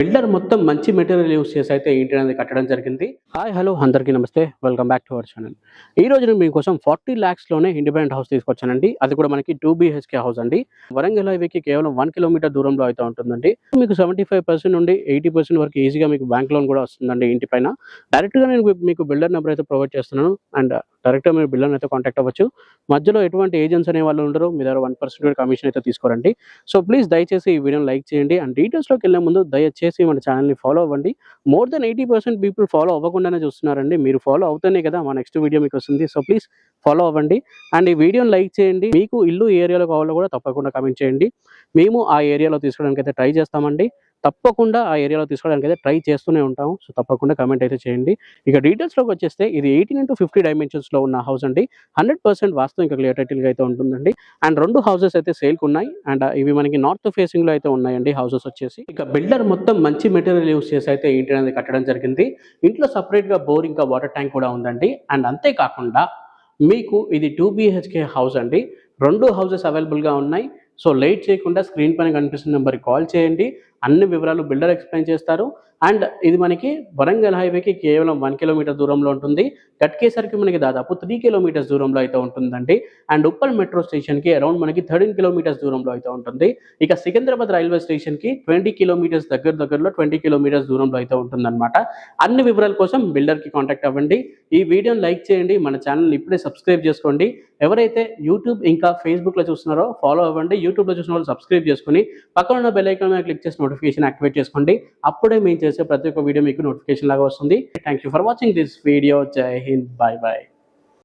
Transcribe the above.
Builder మొత్తం మంచి material use చేసి అయితే ఏంటి అనేది కట్టడం జరిగింది. హాయ్ హలో అందరికీ నమస్తే, welcome back to our channel. ఈ రోజు నేను మీకోసం 40 lakhs లోనే ఇండిపెండెంట్ హౌస్ తీసుకొచ్చానండి. అది కూడా మనకి 2 BHK హౌస్ అండి. వరంగల్ హైవేకి కేవలం 1 కిలోమీటర్ దూరంలో అయితే ఉంటుందండి. మీకు 75% నుండి 80% వరకు ఈజీగా మీకు బ్యాంక్ లోన్ కూడా వస్తుందండి ఇంటి పైన. డైరెక్ట్గా నేను మీకు బిల్డర్ నెంబర్ అయితే ప్రొవైడ్ చేస్తున్నాను అండ్ డైరెక్ట్గా మీరు బిల్డర్ని అయితే కాంటాక్ట్ అవ్వచ్చు. మధ్యలో ఎటువంటి ఏజెంట్స్ అనే వాళ్ళు ఉండరు, మీ దగ్గర 1% కమిషన్ అయితే తీసుకోరండి. సో ప్లీజ్ దయచేసి ఈ వీడియోని లైక్ చేయండి అండ్ డీటెయిల్స్లోకి వెళ్ళే ముందు దయచేసి మన ఛానల్ని ఫాలో అవ్వండి. మోర్ దెన్ 80% పీపుల్ ఫాలో అవ్వకుండానే చూస్తున్నారండి. మీరు ఫాలో అవుతేనే కదా మా నెక్స్ట్ వీడియో మీకు వస్తుంది. సో ప్లీజ్ ఫాలో అవ్వండి అండ్ ఈ వీడియోని లైక్ చేయండి. మీకు ఇల్లు ఏ ఏరియాలో కావాలో కూడా తప్పకుండా కామెంట్ చేయండి. మేము ఆ ఏరియాలో తీసుకోవడానికి అయితే ట్రై చేస్తామండి. తప్పకుండా ఆ ఏరియాలో తీసుకోవడానికి అయితే ట్రై చేస్తూనే ఉంటాము. సో తప్పకుండా కమెంట్ అయితే చేయండి. ఇక డీటెయిల్స్లోకి వచ్చేస్తే ఇది 18x50 డైమెన్షన్స్లో ఉన్న హౌస్ అండి. 100% వాస్తు ఇంకా క్లియర్ టైటిల్గా అయితే ఉంటుందండి. అండ్ 2 హౌసెస్ అయితే సేల్కి ఉన్నాయి అండ్ ఇవి మనకి నార్త్ ఫేసింగ్లో అయితే ఉన్నాయండి హౌసెస్ వచ్చేసి. ఇక బిల్డర్ మొత్తం మంచి మెటీరియల్ యూస్ చేసి అయితే ఏంటి అనేది కట్టడం జరిగింది. ఇంట్లో సపరేట్గా బోర్ ఇంకా వాటర్ ట్యాంక్ కూడా ఉందండి. అండ్ అంతేకాకుండా మీకు ఇది 2 BHK హౌస్ అండి. 2 హౌసెస్ అవైలబుల్గా ఉన్నాయి. సో లేట్ చేయకుండా స్క్రీన్ పైన కనిపిస్తున్న నెంబర్కి కాల్ చేయండి. అన్ని వివరాలు బిల్డర్ ఎక్స్ప్లెయిన్ చేస్తారు. అండ్ ఇది మనకి వరంగల్ హైవేకి కేవలం 1 కిలోమీటర్ దూరంలో ఉంటుంది. గట్కేసరికి మనకి దాదాపు 3 కిలోమీటర్స్ దూరంలో అయితే ఉంటుందండి. అండ్ ఉప్పల్ మెట్రో స్టేషన్కి అరౌండ్ మనకి 13 కిలోమీటర్స్ దూరంలో అయితే ఉంటుంది. ఇక సికింద్రాబాద్ రైల్వే స్టేషన్కి 20 కిలోమీటర్స్ దగ్గరలో 20 కిలోమీటర్స్ దూరంలో అయితే ఉంటుందన్నమాట. అన్ని వివరాల కోసం బిల్డర్కి కాంటాక్ట్ అవ్వండి. ఈ వీడియోని లైక్ చేయండి, మన ఛానల్ని ఇప్పుడే సబ్స్క్రైబ్ చేసుకోండి. ఎవరైతే యూట్యూబ్ ఇంకా ఫేస్బుక్లో చూస్తున్నారో ఫాలో అవ్వండి. యూట్యూబ్లో చూసిన వాళ్ళు సబ్స్క్రైబ్ చేసుకుని పక్కన ఉన్న బెల్ ఐకాన్ మీద క్లిక్ చేసి నోటిఫికేషన్ యాక్టివేట్ చేసుకోండి. అప్పుడే మేము చేసే ప్రతి ఒక్క వీడియో మీకు నోటిఫికేషన్ లాగా వస్తుంది. Thank you for watching this video. జై హింద్, బాయ్ బాయ్.